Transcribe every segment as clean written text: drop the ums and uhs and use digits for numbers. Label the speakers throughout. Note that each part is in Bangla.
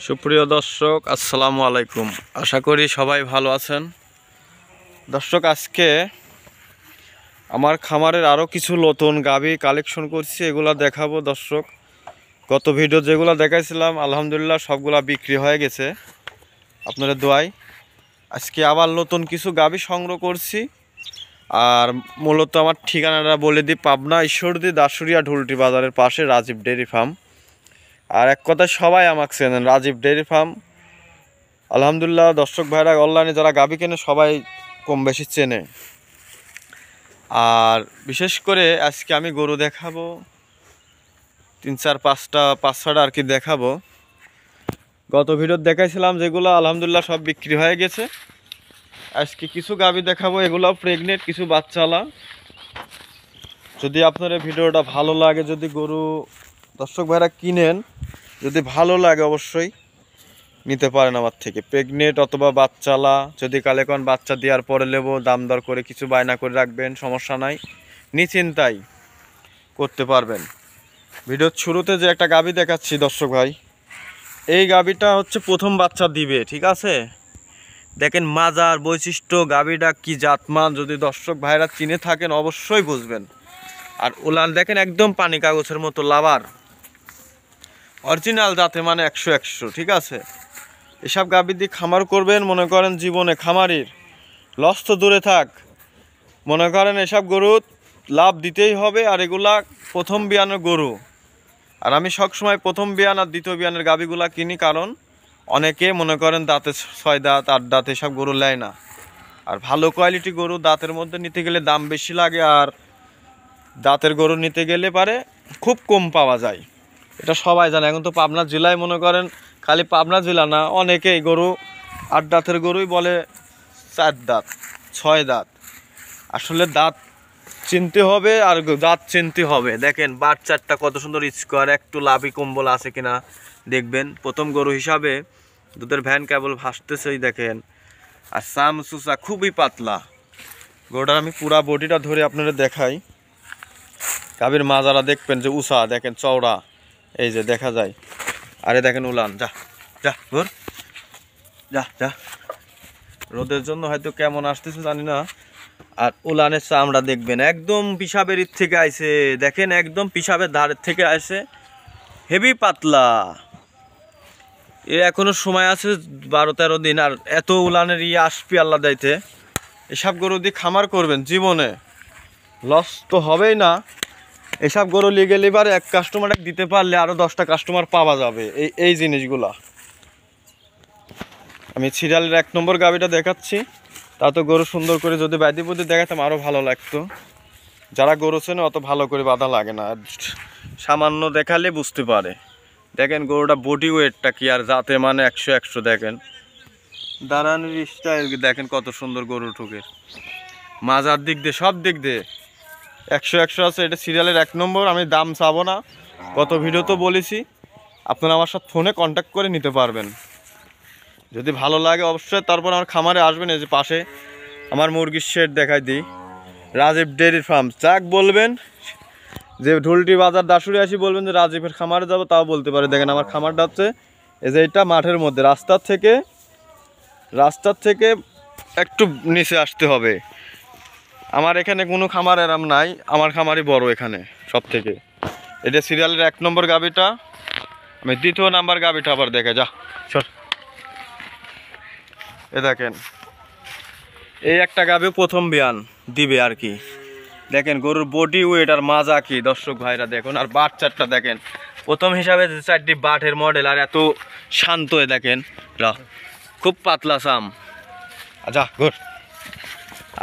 Speaker 1: সুপ্রিয় দর্শক, আসসালামু আলাইকুম। আশা করি সবাই ভালো আছেন। দর্শক, আজকে আমার খামারের আরও কিছু নতুন গাভী কালেকশন করছি, এগুলা দেখাবো। দর্শক, গত ভিডিও যেগুলো দেখাইছিলাম আলহামদুলিল্লাহ সবগুলা বিক্রি হয়ে গেছে আপনাদের দোয়ায়। আজকে আবার নতুন কিছু গাভী সংগ্রহ করছি। আর মূলত আমার ঠিকানাটা বলে দিই, পাবনা ঈশ্বরদী দাসুরিয়া ঢুলটি বাজারের পাশে রাজীব ডেয়ারি ফার্ম। আর এক কথায় সবাই আমাকে চেনেন, রাজীব ডেয়ারি ফার্ম। আলহামদুলিল্লাহ দর্শক ভাইরা অনলাইনে যারা গাভী কেনে সবাই কম বেশি চেনে। আর বিশেষ করে আজকে আমি গরু দেখাবো, 5-6টা আর কি দেখাবো। গত ভিডিও দেখাইছিলাম যেগুলো আলহামদুলিল্লাহ সব বিক্রি হয়ে গেছে। আজকে কিছু গাভী দেখাবো, এগুলো প্রেগনেন্ট, কিছু বাচ্চালা। যদি আপনার এই ভিডিওটা ভালো লাগে, যদি গরু দর্শক ভাইরা কিনেন, যদি ভালো লাগে অবশ্যই নিতে পারেন আমার থেকে। প্রেগনেন্ট অথবা বাচ্চালা, যদি কালে কোন বাচ্চা দেওয়ার পরে নেবো, দাম দর করে কিছু বায়না করে রাখবেন, সমস্যা নাই, নিশ্চিন্তাই করতে পারবেন। ভিডিওর শুরুতে যে একটা গাভী দেখাচ্ছি দর্শক ভাই, এই গাভীটা হচ্ছে প্রথম বাচ্চা দিবে, ঠিক আছে? দেখেন মাজার বৈশিষ্ট্য, গাভীটা কি জাতমান যদি দর্শক ভাইরা চিনে থাকেন অবশ্যই বুঝবেন। আর উলান দেখেন একদম পানি কাগজের মতো লাভার, অরিজিনাল জাতে, মানে 100-100, ঠিক আছে? এসব গাভী দিয়ে খামার করবেন, মনে করেন জীবনে খামারির লস তো দূরে থাক, মনে করেন এসব গরু লাভ দিতেই হবে। আর এগুলা প্রথম বিয়ানের গরু। আর আমি সবসময় প্রথম বিয়ান আর দ্বিতীয় বিয়ানের গাভীগুলা কিনি, কারণ অনেকে মনে করেন দাঁতে 6 দাঁত 8 দাঁত এসব গরু নেয় না। আর ভালো কোয়ালিটি গরু দাঁতের মধ্যে নিতে গেলে দাম বেশি লাগে, আর দাঁতের গরু নিতে গেলে পারে খুব কম পাওয়া যায়, এটা সবাই জানে। এখন তো পাবনা জেলায় মনে করেন, খালি পাবনা জেলা না, অনেকেই গরু 8 দাঁতের গরুই বলে 4 দাঁত 6 দাঁত। আসলে দাঁত চিনতে হবে, আর দাঁত চিনতে হবে। দেখেন বাচ্চাটা কত সুন্দর স্কোয়ার, একটু লাভি কম্বল আছে কিনা দেখবেন। প্রথম গরু হিসাবে দুধের ভ্যান কেবল ভাসতেছেই দেখেন। আর সাম সুসা খুবই পাতলা। গরুটার আমি পুরা বডিটা ধরে আপনারা দেখাই। গাভীর মাজারা দেখবেন যে উষা, দেখেন চওড়া, এই যে দেখা যায়। আরে দেখেন উলান, যা যা ঘর যা যা, রোদের জন্য হয়তো কেমন আসতেছে জানি না। আর উলানের চামড়া দেখবেন একদম পিসাবের থেকে আইছে, দেখেন একদম পিসাবের ধারের থেকে আসে, হেভি পাতলা। এখনো সময় আছে 12-13 দিন, আর এত উলানের আসবি আল্লাহ দাইতে। এসব গরু দিয়ে খামার করবেন, জীবনে লস তো হবেই না। এসব গরু লিগে লিবার এক কাস্টমার দিতে পারলে আরো 10টা কাস্টমার পাওয়া যাবে। এই জিনিসগুলা আমি সিরিয়ালের 1 নম্বর গাভীটা দেখাচ্ছি। তা তো গরু সুন্দর করে যদি বাদি বুদি দেখাতাম আরো ভালো লাগতো। যারা গরু চেনে অত ভালো করে বাঁধা লাগে না, সামান্য দেখালে বুঝতে পারে। দেখেন গরুটা বডি ওয়েটটা কি, আর যাতে মানে 100-100। দেখেন দাঁড়ানোর স্টাইল দেখেন কত সুন্দর গরু ঠুকের, মাজার দিক দিয়ে সব দিক দিয়ে 100-100 আছে। এটা সিরিয়ালের 1 নম্বর। আমি দাম চাবো না, গত ভিডিও তো বলেছি। আপনারা আমার সাথে ফোনে কন্ট্যাক্ট করে নিতে পারবেন, যদি ভালো লাগে অবশ্যই। তারপর আমার খামারে আসবেন, এই যে পাশে আমার মুরগির শেড দেখাই দিই, রাজীব ডেয়ারি ফার্ম। যাক বলবেন যে ঢুলটি বাজার দাসুরি আসি, বলবেন যে রাজীবের খামারে যাবো, তাও বলতে পারে। দেখেন আমার খামারটা হচ্ছে এই যে এটা মাঠের মধ্যে, রাস্তার থেকে একটু নিচে আসতে হবে। আমার এখানে কোনো খামার এরাম নাই, আমার খামারই বড় এখানে সব থেকে। এটা সিরিয়ালের 1 নম্বর গাভীটা। আমি 2য় নাম্বার গাভীটা আবার দেখে যা সর। এ দেখেন এই একটা গাভী প্রথম বিয়ান দিবে আর কি। দেখেন গরুর বডি ওয়েট আর মাজা কি দর্শক ভাইরা দেখুন। আর বাচ্চাটা দেখেন প্রথম হিসাবে 4টি বাটের মডেল, আর এত শান্ত। দেখেন খুব পাতলা সাম, আচ্ছা ঘর।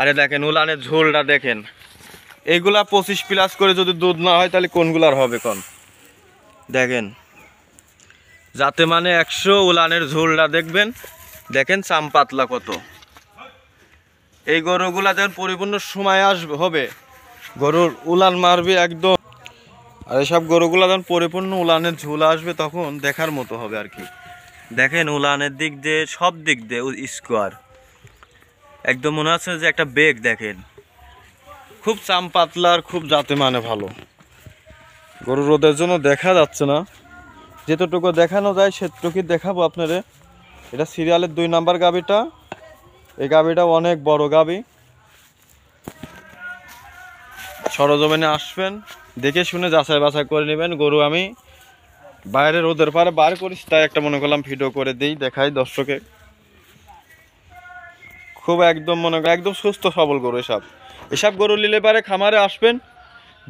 Speaker 1: আরে দেখেন উলানের ঝোলটা দেখেন, এইগুলা 25+ করে যদি দুধ না হয় তাহলে কোনগুলার হবে কোন? দেখেন যাতে মানে 100, উলানের ঝোলটা দেখবেন, দেখেন চাম পাতলা কত। এই গরুগুলা যখন পরিপূর্ণ সময় হবে, গরুর উলান মারবে একদম। আর এইসব গরুগুলা যখন পরিপূর্ণ উলানের ঝোল আসবে তখন দেখার মতো হবে আর কি। দেখেন উলানের দিক দিয়ে সব দিক দিয়ে স্কোয়ার, একদম মনে হচ্ছে যে একটা বেগ। দেখেন খুব চাম পাতলা আর খুব জাতে মানে ভালো। গরু রোদের জন্য দেখা যাচ্ছে না, যেতটুকু দেখানো যায় সেটুকু দেখাবো আপনাদের। এটা সিরিয়ালের 2 নাম্বার গাবিটা। এই গাবিটা অনেক বড় গাবি। সরজমিনে আসবেন, দেখে শুনে যাচাই বাছাই করে নেবেন। গরু আমি বাইরে রোদের পারে বার করিস, তাই একটা মনে করলাম ভিডিও করে দিই, দেখাই দর্শকে। খুব একদম মনে করেন একদম সুস্থ সবল গরু। এসব গরু নিলে পারে খামারে আসবেন,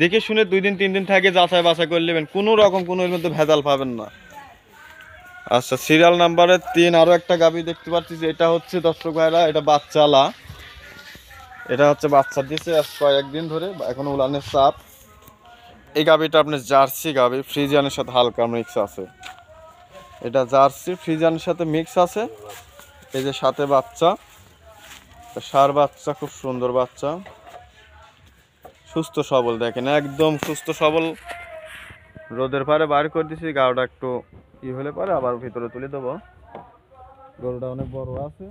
Speaker 1: দেখে শুনে 2 দিন 3 দিন থেকে যাচাই বাছাই করে নেবেন, কোনো রকম কোনো এর মধ্যে ভেজাল পাবেন না। আচ্ছা, সিরিয়াল নাম্বারের 3 আরও একটা গাভী দেখতে পাচ্ছি, যে এটা হচ্ছে দর্শক ভাইরা, এটা বাচ্চালা। এটা হচ্ছে বাচ্চা দিয়েছে আজ কয়েকদিন ধরে, এখন উলানের চাপ। এই গাভীটা আপনার জার্সি গাভী, ফ্রিজিয়ানের সাথে হালকা মিক্স আছে। এটা জার্সি ফ্রিজিয়ানের সাথে মিক্স আছে। এই যে সাথে বাচ্চা, সার বাচ্চা, খুব সুন্দর বাচ্চা, সুস্থ সবল, দেখেন একদম সুস্থ সবল। রোদের পারে বার করে দিছি, গাওটা একটু হলে পারে আবার ভিতরে তুলে দেবো। গরুটা অনেক বড় আছে।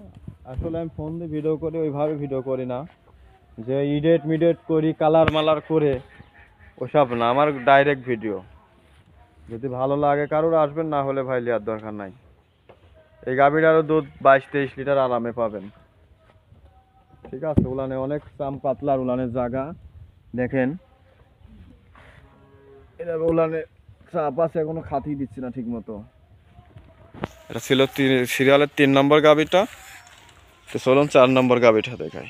Speaker 1: আসলে আমি ফোন দিয়ে ভিডিও করি, ওইভাবে ভিডিও করি না যে ইডিয়েট মিডিয়েট করি, কালার মালার করে, ওসব না। আমার ডাইরেক্ট ভিডিও, যদি ভালো লাগে কারোর আসবেন, না হলে ভাই লিয়ার দরকার নাই। এই গাভীটারও দুধ 22-23 লিটার আরামে পাবেন। ঠিক আছে, উলানে অনেক চাম পাতলার উলানের জায়গা দেখেন। এটা উলানে চাপ আছে, এখনো খাতি দিচ্ছি না ঠিক মতো। এটা ছিল সিরিয়ালের 3 নম্বর গাভীটা। তো চলুন 4 নম্বর গাভীটা দেখাই।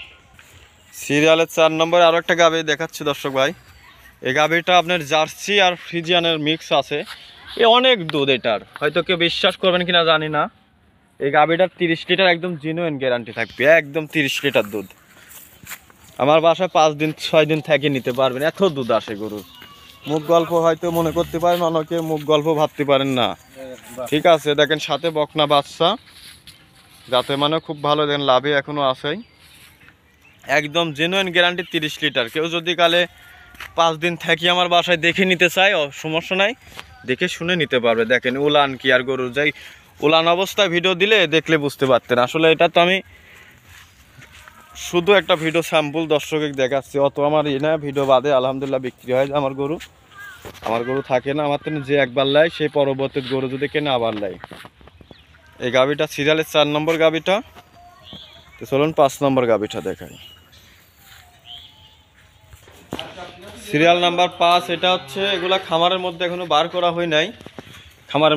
Speaker 1: সিরিয়ালের 4 নম্বরে আরও একটা গাভী দেখাচ্ছি দর্শক ভাই। এই গাভীটা আপনার জার্সি আর ফ্রিজিয়ানের মিক্স আছে। এ অনেক দুধ, এটার হয়তো কেউ বিশ্বাস করবেন কিনা জানি না। এই গাভীটার 30 লিটার একদম জেনুইন গ্যারান্টি থাকবে, একদম 30 লিটার দুধ। আমার বাসায় 5 দিন 6 দিন থেকে নিতে পারবেন, এত দুধ আসে গরুর। মুখ গল্প হয়তো মনে করতে পারেন, অনেকে মুখ গল্প ভাবতে পারেন না। ঠিক আছে, দেখেন সাথে বকনা বাচ্চা, যাতে মানে খুব ভালো, দেখেন লাভে এখনো আছেই। একদম জেনুইন গ্যারান্টি 30 লিটার। কেউ যদি কালে 5 দিন থাকি আমার বাসায় দেখে নিতে চায়, সমস্যা নাই, দেখে শুনে নিতে পারবে। দেখেন উলান কি আর গরু যাই, উলান অবস্থায় ভিডিও দিলে দেখলে বুঝতে পারতেন। আসলে এটা তো আমি শুধু একটা ভিডিও স্যাম্পল দর্শকে দেখাচ্ছি, অত আমার না ভিডিও বাদে আলহামদুলিল্লাহ বিক্রি হয় আমার গরু। আমার গরু থাকে না, আমার যে একবার লাই সেই পরবর্তী গরু যদি কেনে আবার লাই। এই গাভীটা সিরিয়ালের 4 নম্বর গাভীটা। তো চলুন 5 নম্বর গাভীটা দেখাই। সিরিয়াল নাম্বার 5, এটা হচ্ছে, এগুলা খামারের মধ্যে এখনো বার করা হয় নাই। খামারের